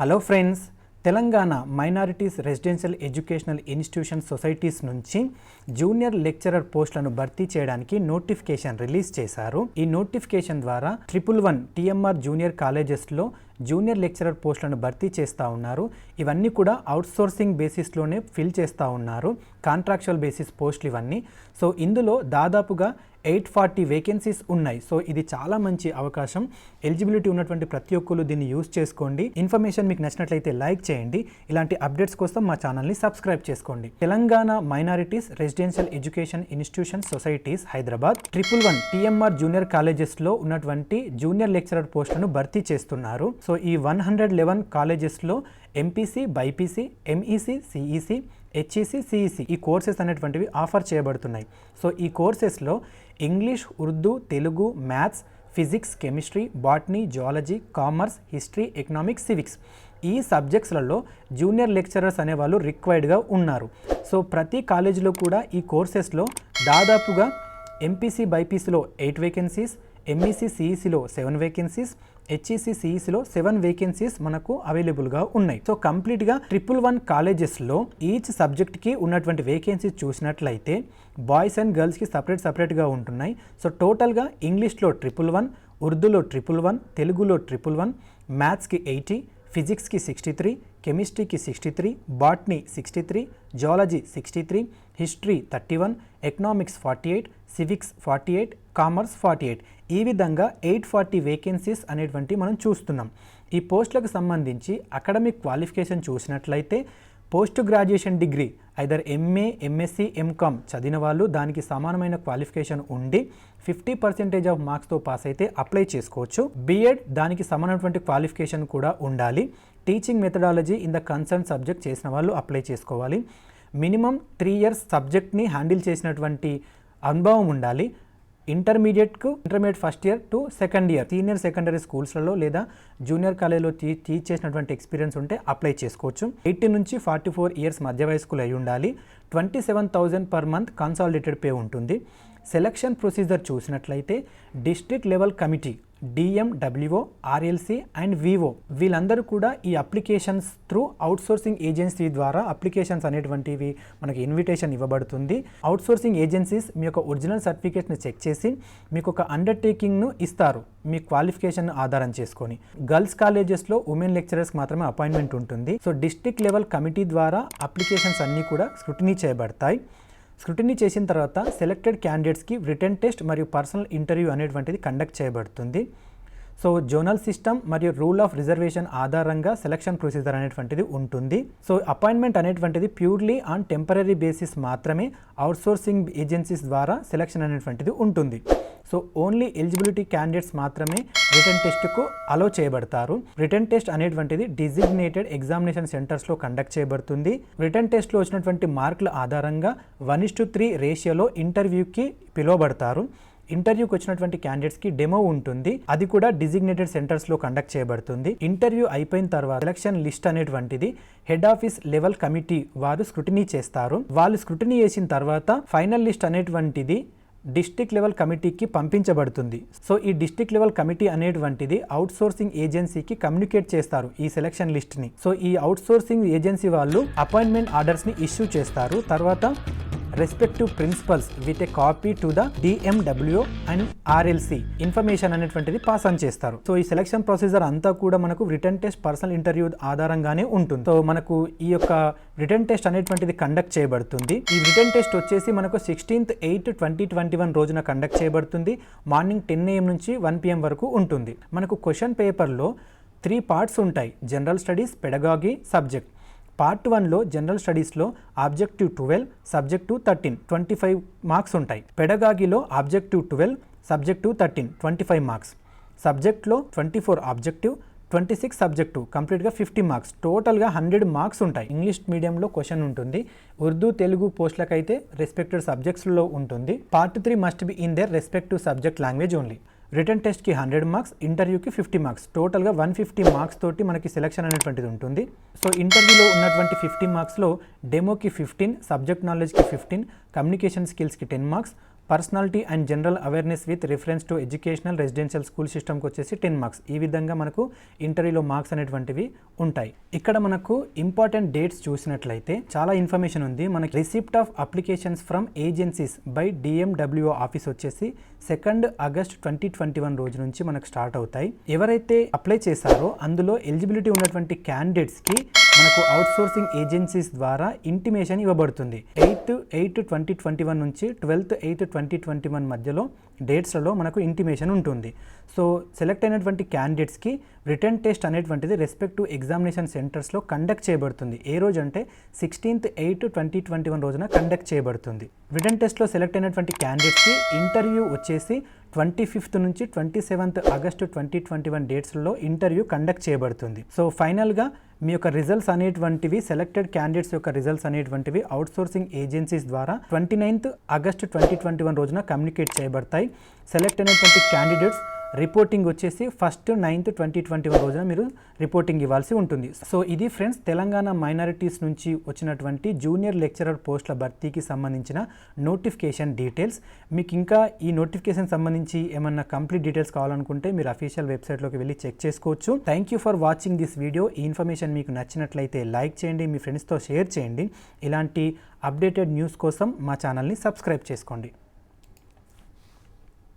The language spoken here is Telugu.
Hello friends, Telangana minorities residential educational institution societies నుంచి జూనియర్ లెక్చరర్ పోస్టులను భర్తీ చేయడానికి నోటిఫికేషన్ రిలీజ్ చేశారు. ఈ నోటిఫికేషన్ ద్వారా 111 టీఎంఆర్ జూనియర్ కాలేజెస్లో జూనియర్ లెక్చరర్ పోస్టులను భర్తీ చేస్తూ ఉన్నారు. ఇవన్నీ కూడా అవుట్సోర్సింగ్ బేసిస్లోనే ఫిల్ చేస్తూ ఉన్నారు. కాంట్రాక్చువల్ బేసిస్ పోస్టులు ఇవన్నీ. సో ఇందులో దాదాపుగా 840 వేకెన్సీస్ ఉన్నాయి. సో ఇది చాలా మంచి అవకాశం. ఎలిజిబిలిటీ ఉన్నటువంటి ప్రతి ఒక్కరు దీన్ని యూజ్ చేసుకోండి. ఇన్ఫర్మేషన్ మీకు నచ్చినట్లయితే లైక్ చేయండి. ఇలాంటి అప్డేట్స్ కోసం మా ఛానల్ని సబ్స్క్రైబ్ చేసుకోండి. Telangana minorities residential education institution societies Hyderabad 111 TMR junior కాలేజెస్లో ఉన్నటువంటి జూనియర్ లెక్చరర్ పోస్టులను భర్తీ చేస్తున్నారు. సో ఈ 111 కాలేజెస్లో MPC, BiPC, MEC, CEC, HEC, CEC ఈ కోర్సెస్ అనేటువంటివి ఆఫర్ చేయబడుతున్నాయి. సో ఈ కోర్సెస్లో English, Urdu, Telugu, maths, physics, chemistry, botany, zoology, commerce, history, economics, civics ఈ సబ్జెక్ట్స్లలో జూనియర్ లెక్చరర్స్ అనేవాళ్ళు రిక్వైర్డ్గా ఉన్నారు. సో ప్రతి కాలేజీలో కూడా ఈ కోర్సెస్లో దాదాపుగా ఎంపీసీ, బైపీసీలో 8 వేకెన్సీస్, ఎంఈసీ, సిఈసీలో 7 వేకెన్సీస్, హెచ్ఈసీ, సిఈసీలో 7 వేకెన్సీస్ మనకు అవైలబుల్గా ఉన్నాయి. సో కంప్లీట్గా 111 కాలేజెస్లో ఈచ్ సబ్జెక్ట్కి ఉన్నటువంటి వేకెన్సీస్ చూసినట్లయితే బాయ్స్ అండ్ గర్ల్స్కి సపరేట్గా ఉంటున్నాయి. సో టోటల్గా ఇంగ్లీష్లో 111, ఉర్దూలో 111, తెలుగులో 111, మ్యాథ్స్కి 80, ఫిజిక్స్కి 63, కెమిస్ట్రీకి 63, botany 63, zoology 63, history 31, economics 48, civics 48, commerce 48 ఈ విధంగా 840 వేకెన్సీస్ అనేటువంటి మనం చూస్తున్నాం. ఈ పోస్టులకు సంబంధించి అకాడమిక్ క్వాలిఫికేషన్ చూసినట్లయితే post graduation degree either MA, MSc, MCom చదివిన వాళ్ళు దానికి సమానమైన క్వాలిఫికేషన్ ఉండి 50% ఆఫ్ మార్క్స్తో పాస్ అయితే అప్లై చేసుకోవచ్చు. బీఎడ్ దానికి సమానమైనటువంటి క్వాలిఫికేషన్ కూడా ఉండాలి. Teaching methodology in the concern subject చేసిన వాళ్ళు అప్లై చేసుకోవాలి. మినిమం 3 years సబ్జెక్ట్ని హ్యాండిల్ చేసినటువంటి అనుభవం ఉండాలి. Intermediate first year to second year senior secondary స్కూల్స్లలో లేదా జూనియర్ కాలేజ్లో టీచ్ చేసినటువంటి ఎక్స్పీరియన్స్ ఉంటే అప్లై చేసుకోవచ్చు. 18 నుంచి 44 years మధ్య వయస్కులు అయి ఉండాలి. 27,000 per month కన్సాలిడేటెడ్ పే ఉంటుంది. సెలక్షన్ ప్రొసీజర్ చూసినట్లయితే district level committee DMWO, RLC and వివో వీళ్ళందరూ కూడా ఈ అప్లికేషన్స్ త్రూ అవుట్సోర్సింగ్ ఏజెన్సీ ద్వారా అప్లికేషన్స్ అనేటువంటివి మనకి ఇన్విటేషన్ ఇవ్వబడుతుంది. అవుట్సోర్సింగ్ ఏజెన్సీస్ మీ యొక్క ఒరిజినల్ సర్టిఫికేట్ని చెక్ చేసి మీకు ఒక అండర్టేకింగ్ను ఇస్తారు మీ క్వాలిఫికేషన్ ఆధారం చేసుకొని. గర్ల్స్ కాలేజెస్లో ఉమెన్ లెక్చరర్స్కి మాత్రమే అపాయింట్మెంట్ ఉంటుంది. సో డిస్ట్రిక్ట్ లెవెల్ కమిటీ ద్వారా అప్లికేషన్స్ అన్నీ కూడా స్క్రూటినీ చేయబడతాయి. స్క్రూటినీ చేసిన తర్వాత సెలెక్టెడ్ క్యాండిడేట్స్కి రిటన్ టెస్ట్ మరియు పర్సనల్ ఇంటర్వ్యూ అనేటువంటిది కండక్ట్ చేయబడుతుంది. సో జోనల్ సిస్టమ్ మరియు రూల్ ఆఫ్ రిజర్వేషన్ ఆధారంగా సెలక్షన్ ప్రొసీజర్ అనేటువంటిది ఉంటుంది. సో అపాయింట్మెంట్ అనేటువంటిది ప్యూర్లీ ఆన్ టెంపరీ బేసిస్ మాత్రమే అవుట్సోర్సింగ్ ఏజెన్సీస్ ద్వారా సెలక్షన్ అనేటువంటిది ఉంటుంది. సో ఓన్లీ ఎలిజిబిలిటీ క్యాండిడేట్స్ మాత్రమే రిటన్ టెస్ట్కు అలో చేయబడతారు. రిటన్ టెస్ట్ అనేటువంటిది డిజిగ్నేటెడ్ ఎగ్జామినేషన్ సెంటర్స్లో కండక్ట్ చేయబడుతుంది. రిటన్ టెస్ట్లో వచ్చినటువంటి మార్కుల ఆధారంగా 1:3 రేషియోలో ఇంటర్వ్యూకి పిలువబడతారు. ఇంటర్వ్యూకి వచ్చినటువంటి క్యాండిడేట్స్కి డెమో ఉంటుంది. అది కూడా డిజిగ్నేటెడ్ సెంటర్స్లో కండక్ట్ చేయబడుతుంది. ఇంటర్వ్యూ అయిపోయిన తర్వాత సెలక్షన్ లిస్ట్ అనేటువంటిది హెడ్ ఆఫీస్ లెవెల్ కమిటీ వారు స్క్రూటినీ చేస్తారు. వాళ్ళు స్క్రూటినీ చేసిన తర్వాత ఫైనల్ లిస్ట్ అనేటువంటిది డిస్ట్రిక్ట్ లెవెల్ కమిటీకి పంపించబడుతుంది. సో ఈ డిస్ట్రిక్ట్ లెవెల్ కమిటీ అనేటువంటిది అవుట్సోర్సింగ్ ఏజెన్సీకి కమ్యూనికేట్ చేస్తారు ఈ సెలక్షన్ లిస్ట్ని. సో ఈ అవుట్సోర్సింగ్ ఏజెన్సీ వాళ్ళు అపాయింట్మెంట్ ఆర్డర్స్ని ఇష్యూ చేస్తారు. తర్వాత respective principals with a copy to the DMWO and RLC information అనేటువంటిది పాస్ ఆన్ చేస్తారు. సో ఈ సెలక్షన్ ప్రొసీజర్ అంతా కూడా మనకు రిటర్న్ టెస్ట్, పర్సనల్ ఇంటర్వ్యూ ఆధారంగానే ఉంటుంది. సో మనకు ఈ యొక్క రిటర్న్ టెస్ట్ అనేటువంటిది కండక్ట్ చేయబడుతుంది. ఈ రిటర్న్ టెస్ట్ వచ్చేసి మనకు 16th 8th 2021 రోజున కండక్ట్ చేయబడుతుంది. మార్నింగ్ 10 AM నుంచి 1 PM వరకు ఉంటుంది. మనకు క్వశ్చన్ పేపర్లో 3 parts ఉంటాయి: general studies, pedagogy, subject. Part 1లో జనరల్ స్టడీస్లో ఆబ్జెక్టివ్ 12, సబ్జెక్టివ్ 13 25 మార్క్స్ ఉంటాయి. పెడగాగిలో ఆబ్జెక్టివ్ 12, సబ్జెక్టివ్ 13 25 మార్క్స్. సబ్జెక్ట్లో 24 ఆబ్జెక్టివ్, 26 సబ్జెక్టివ్, కంప్లీట్గా 50 మార్క్స్. టోటల్గా 100 మార్క్స్ ఉంటాయి. ఇంగ్లీష్ మీడియంలో క్వశ్చన్ ఉంటుంది. ఉర్దూ, తెలుగు పోస్టులకైతే రెస్పెక్టివ్ సబ్జెక్ట్స్లో ఉంటుంది. Part 3 must be in their respective subject language only. Return టెస్ట్కి 100 మార్క్స్, ఇంటర్వ్యూకి 50 మార్క్స్. టోటల్గా 150 మార్క్స్ తోటి మనకి సెలక్షన్ అనేటువంటిది ఉంటుంది. సో ఇంటర్వ్యూలో ఉన్నటువంటి 50 మార్క్స్లో డెమోకి 15, సబ్జెక్ట్ నాలెడ్జ్కి 15, కమ్యూనికేషన్ స్కిల్స్కి 10 marks, personality and general awareness with reference to educational residential school సిస్టమ్కి వచ్చేసి 10 మార్క్స్. ఈ విధంగా మనకు ఇంటర్వ్యూలో మార్క్స్ అనేటువంటివి ఉంటాయి. ఇక్కడ మనకు ఇంపార్టెంట్ డేట్స్ చూసినట్లయితే చాలా ఇన్ఫర్మేషన్ ఉంది. మనకి receipt of applications from agencies by DMWO office వచ్చేసి 2 ఆగస్ట్ 2021 రోజు నుంచి మనకు స్టార్ట్ అవుతాయి. ఎవరైతే అప్లై చేశారో అందులో ఎలిజిబిలిటీ ఉన్నటువంటి క్యాండిడేట్స్కి మనకు అవుట్సోర్సింగ్ ఏజెన్సీస్ ద్వారా ఇంటిమేషన్ ఇవ్వబడుతుంది. 8/8/2021 నుంచి 12/8/2021 మధ్యలో డేట్స్లలో మనకు ఇంటిమేషన్ ఉంటుంది. సో సెలెక్ట్ అయినటువంటి క్యాండిడేట్స్కి రిటర్న్ టెస్ట్ అనేటువంటిది రెస్పెక్టివ్ ఎగ్జామినేషన్ సెంటర్స్లో కండక్ట్ చేయబడుతుంది. ఏ రోజు అంటే 16/8/2021 రోజున కండక్ట్ చేయబడుతుంది. రిటర్న్ టెస్ట్లో సెలెక్ట్ అయినటువంటి క్యాండిడేట్స్కి ఇంటర్వ్యూ వచ్చేసి 25th నుంచి 27th ఆగస్టు 2021 డేట్స్లో ఇంటర్వ్యూ కండక్ట్ చేయబడుతుంది. సో ఫైనల్గా మీ యొక్క రిజల్ట్స్ అనేటువంటివి సెలెక్టెడ్ క్యాండిడేట్స్ యొక్క రిజల్ట్స్ అనేటువంటివి అవుట్సోర్సింగ్ ఏజెన్సీస్ ద్వారా 29th ఆగస్టు 2021 రోజున కమ్యూనికేట్ చేయబడతాయి. సెలెక్ట్ అయినటువంటి క్యాండిడేట్స్ రిపోర్టింగ్ వచ్చేసి 1st 9th 2021 రోజున మీరు రిపోర్టింగ్ ఇవ్వాల్సి ఉంటుంది. సో ఇది ఫ్రెండ్స్ తెలంగాణ మైనారిటీస్ నుంచి వచ్చినటువంటి జూనియర్ లెక్చరర్ పోస్టుల భర్తీకి సంబంధించిన నోటిఫికేషన్ డీటెయిల్స్. మీకు ఇంకా ఈ నోటిఫికేషన్ సంబంధించి ఏమన్నా కంప్లీట్ డీటెయిల్స్ కావాలనుకుంటే మీరు అఫీషియల్ వెబ్సైట్లోకి వెళ్ళి చెక్ చేసుకోవచ్చు. Thank you for watching this video. ఈ ఇన్ఫర్మేషన్ మీకు నచ్చినట్లయితే లైక్ చేయండి, మీ ఫ్రెండ్స్తో షేర్ చేయండి. ఇలాంటి అప్డేటెడ్ న్యూస్ కోసం మా ఛానల్ని సబ్స్క్రైబ్ చేసుకోండి.